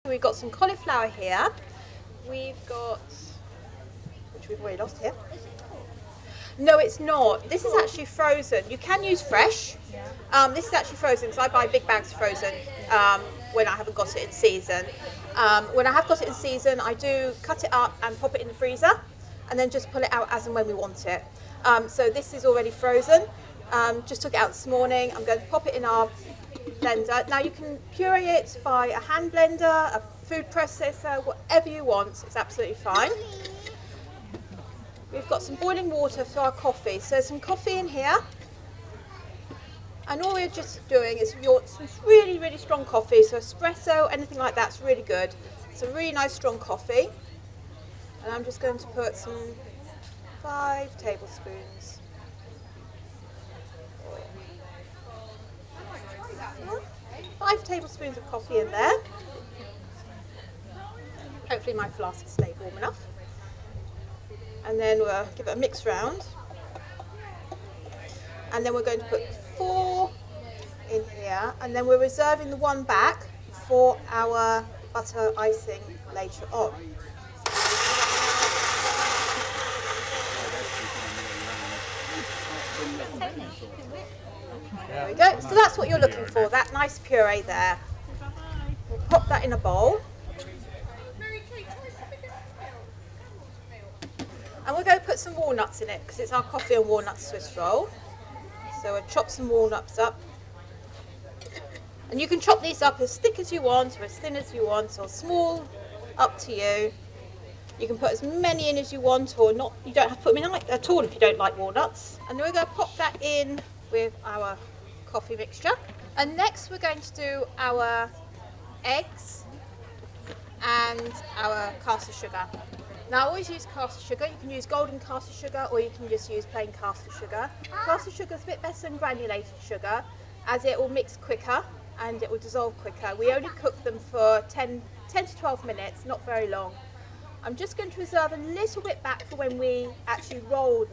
We've got some cauliflower here. We've got, which we've already lost here. No, it's not. This is actually frozen. You can use fresh. This is actually frozen because I buy big bags frozen when I haven't got it in season. When I have got it in season, I do cut it up and pop it in the freezer and then just pull it out as and when we want it. So this is already frozen. Just took it out this morning. I'm going to pop it in our blender. Now you can puree it by a hand blender, a food processor, whatever you want. It's absolutely fine. We've got some boiling water for our coffee. So there's some coffee in here. And all we're just doing is some really, really strong coffee. So espresso, anything like that's really good. It's a really nice strong coffee. And I'm just going to put some 5 tablespoons. 5 tablespoons of coffee in there. Hopefully my flask will stay warm enough. And then we'll give it a mix round. And then we're going to put 4 in here. And then we're reserving the one back for our butter icing later on. There we go. So that's what you're looking for, that nice puree there. We'll pop that in a bowl. And we're going to put some walnuts in it because it's our coffee and walnut Swiss roll. So we'll chop some walnuts up. And you can chop these up as thick as you want or as thin as you want or small, up to you. You can put as many in as you want or not. You don't have to put them in at all if you don't like walnuts. And then we're going to pop that in with our coffee mixture. And next we're going to do our eggs and our caster sugar. Now I always use caster sugar. You can use golden caster sugar or you can just use plain caster sugar. Caster sugar is a bit better than granulated sugar as it will mix quicker and it will dissolve quicker. We only cook them for 10 to 12 minutes, not very long. I'm just going to reserve a little bit back for when we actually roll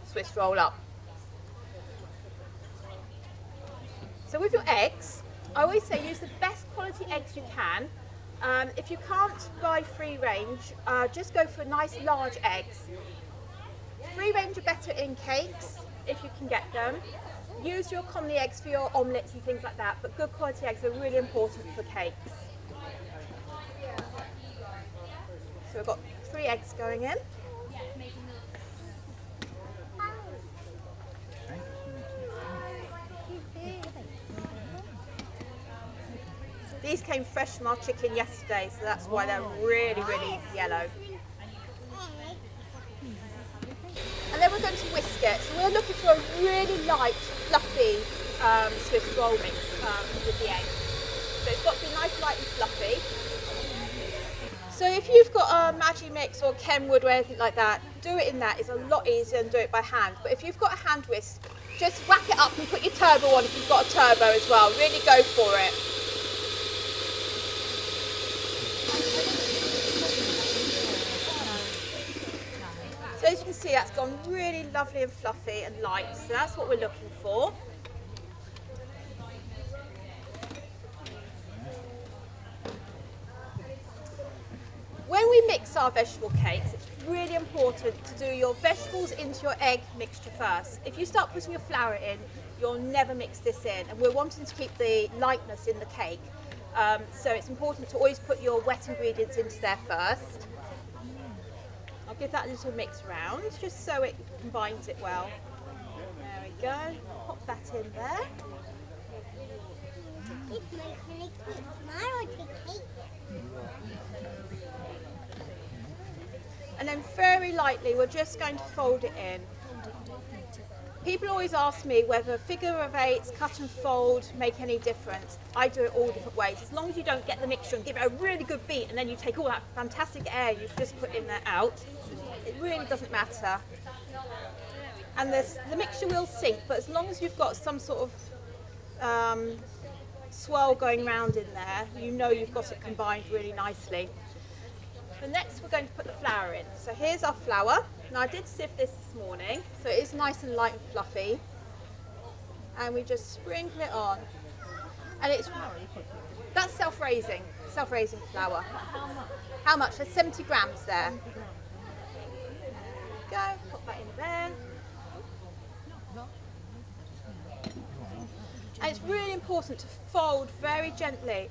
Swiss roll up. So with your eggs, I always say use the best quality eggs you can. If you can't buy free range, just go for nice large eggs. Free range are better in cakes if you can get them. Use your commonly eggs for your omelettes and things like that, but good quality eggs are really important for cakes. So we've got 3 eggs going in. These came fresh from our chicken yesterday, so that's why they're really, really yellow. And then we're going to whisk it. So we're looking for a really light, fluffy Swiss roll mix with the eggs. So it's got to be nice, light and fluffy. So if you've got a Maggi mix or Kenwood or anything like that, do it in that. It's a lot easier than do it by hand. But if you've got a hand whisk, just whack it up and put your turbo on if you've got a turbo as well. Really go for it. So as you can see, that's gone really lovely and fluffy and light. So that's what we're looking for. When we mix our vegetable cakes, it's really important to do your vegetables into your egg mixture first. If you start putting your flour in, you'll never mix this in. And we're wanting to keep the lightness in the cake. So it's important to always put your wet ingredients into there first. I'll give that a little mix round, just so it combines it well. There we go. Pop that in there. And then very lightly, we're just going to fold it in. People always ask me whether figure of 8s, cut and fold, make any difference. I do it all different ways. As long as you don't get the mixture and give it a really good beat and then you take all that fantastic air you've just put in there out, it really doesn't matter. And the mixture will sink, but as long as you've got some sort of swirl going round in there, you know you've got it combined really nicely. So next we're going to put the flour in. So here's our flour. Now I did sieve this morning, so it is nice and light and fluffy. And we just sprinkle it on. And that's self-raising. self-raising flour. How much? There's 70 grams there. Go, put that in there. And it's really important to fold very gently.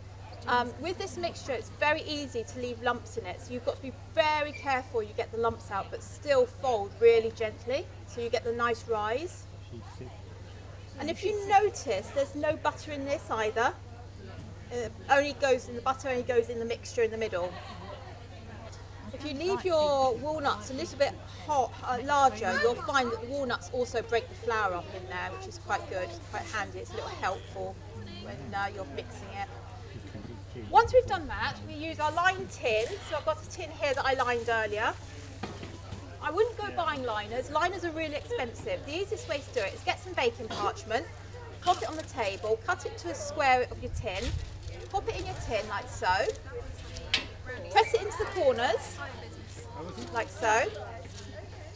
With this mixture, it's very easy to leave lumps in it, so you've got to be very careful you get the lumps out, but still fold really gently, so you get the nice rise. And if you notice, there's no butter in this either. The butter only goes in the mixture in the middle. If you leave your walnuts a little bit larger, you'll find that the walnuts also break the flour up in there, which is quite good, quite handy. It's a little helpful when you're mixing it. Once we've done that, we use our lined tin. So I've got a tin here that I lined earlier. I wouldn't go buying liners. Liners are really expensive. The easiest way to do it is get some baking parchment, pop it on the table, cut it to a square of your tin, pop it in your tin like so, press it into the corners like so,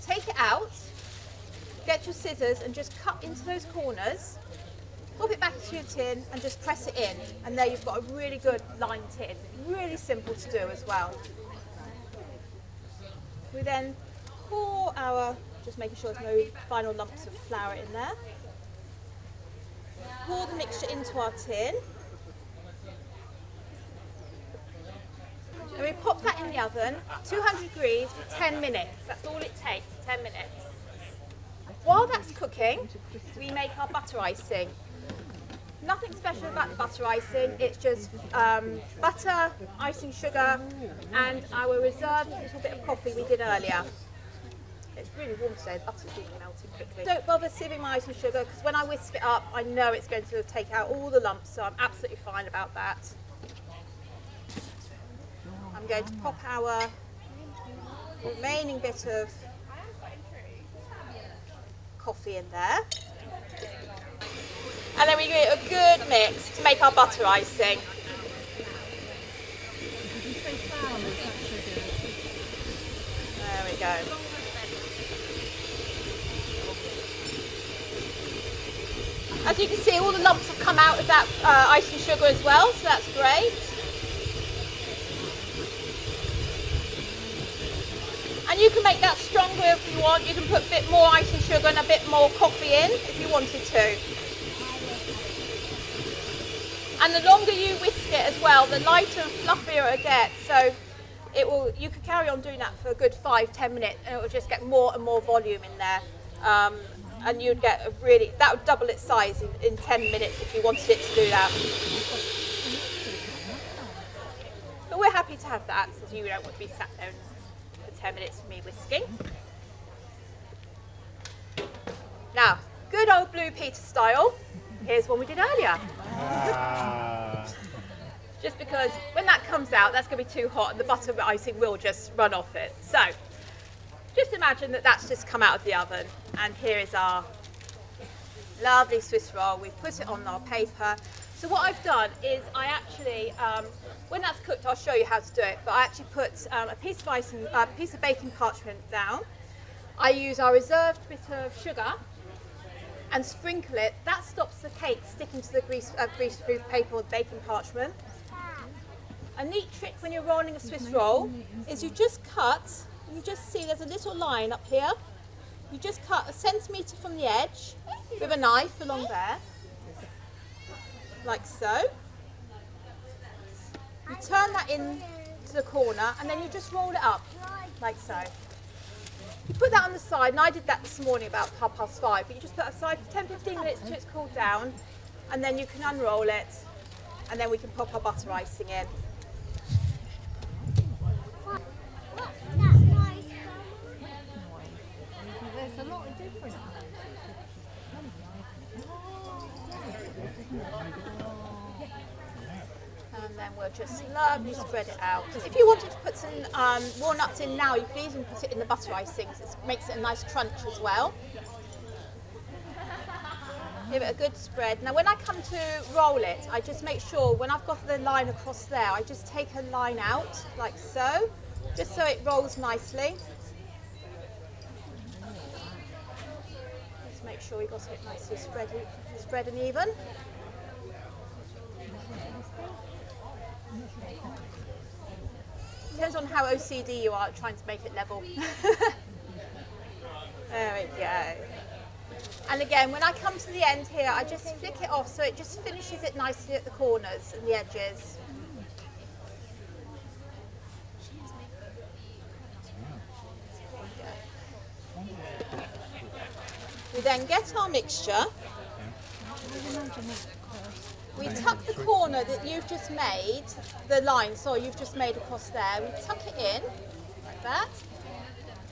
take it out, get your scissors and just cut into those corners, pop it back into your tin and just press it in, and there you've got a really good lined tin. Really simple to do as well. We then pour just making sure there's no final lumps of flour in there. Pour the mixture into our tin. And we pop that in the oven, 200 degrees for 10 minutes. That's all it takes, 10 minutes. While that's cooking, we make our butter icing. Nothing special about the butter icing, it's just butter, icing sugar, and our reserved little bit of coffee we did earlier. It's really warm today, the butter's being melted quickly. Don't bother sieving my icing sugar, because when I whisk it up, I know it's going to take out all the lumps, so I'm absolutely fine about that. I'm going to pop our remaining bit of coffee in there. And then we give it a good mix to make our butter icing. There we go. As you can see, all the lumps have come out of that icing sugar as well, so that's great. And you can make that stronger if you want. You can put a bit more icing sugar and a bit more coffee in if you wanted to. And the longer you whisk it as well, the lighter and fluffier it gets. So you can carry on doing that for a good 5-10 minutes, and it will just get more and more volume in there. And you'd get that would double its size in 10 minutes if you wanted it to do that. But we're happy to have that, because you don't want to be sat there for 10 minutes of me whisking. Now, good old Blue Peter style, here's one we did earlier. Just because when that comes out, that's going to be too hot and the butter icing will just run off it. So, just imagine that that's just come out of the oven, and here is our lovely Swiss roll. We've put it on our paper. So what I've done is I actually, when that's cooked, I'll show you how to do it, but I actually put a piece of baking parchment down. I use our reserved bit of sugar and sprinkle it. That stops the cake sticking to the greaseproof paper or baking parchment. A neat trick when you're rolling a Swiss roll is you just cut, you just see there's a little line up here. You just cut 1 centimetre from the edge with a knife along there, like so. You turn that in to the corner and then you just roll it up, like so. You put that on the side, and I did that this morning about 5:30, but you just put it aside for 10-15 minutes until it's cooled down, and then you can unroll it, and then we can pop our butter icing in. There's a lot of different And then we'll just slowly spread it out. If you wanted to put some walnuts in now, you can even put it in the butter icing. It makes it a nice crunch as well. Give it a good spread. Now when I come to roll it, I just make sure when I've got the line across there, I just take a line out, like so, just so it rolls nicely. Just make sure we got it nicely spread and even. depends on how OCD you are at trying to make it level. There we go. And again, when I come to the end here, I just flick it off so it just finishes it nicely at the corners and the edges. We then get our mixture. We tuck the corner that you've just made, the line, sorry, you've just made across there. We tuck it in, like that.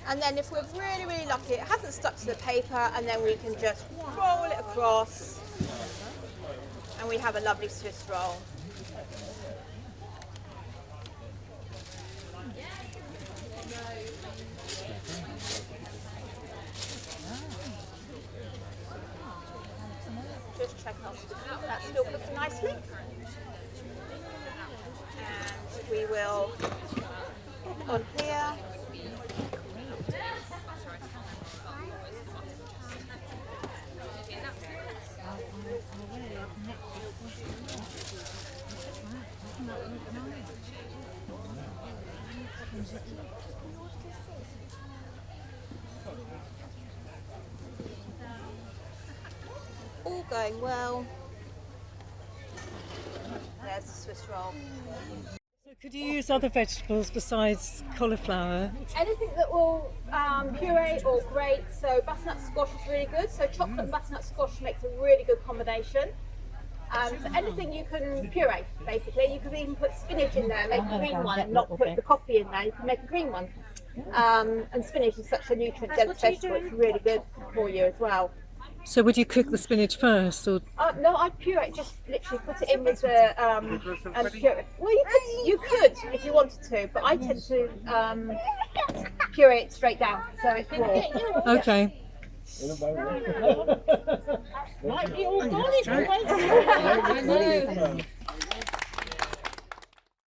And then if we're really, really lucky, it hasn't stuck to the paper, and then we can just roll it across. And we have a lovely Swiss roll. Just check that's still cooking nicely. And we will put on here. All going well. There's the Swiss roll. So could you use other vegetables besides cauliflower? Anything that will puree or grate, so butternut squash is really good. So chocolate and butternut squash makes a really good combination. So anything you can puree, basically. You can even put spinach in there, make a green one, and not put the coffee in there. You can make a green one. And spinach is such a nutrient-dense vegetable, it's really good for you as well. So would you cook the spinach first, or? No, I'd puree it, just literally put it in with the and puree. Well, you could if you wanted to, but I tend to puree it straight down, so it's raw. Okay. Might be organic. I know.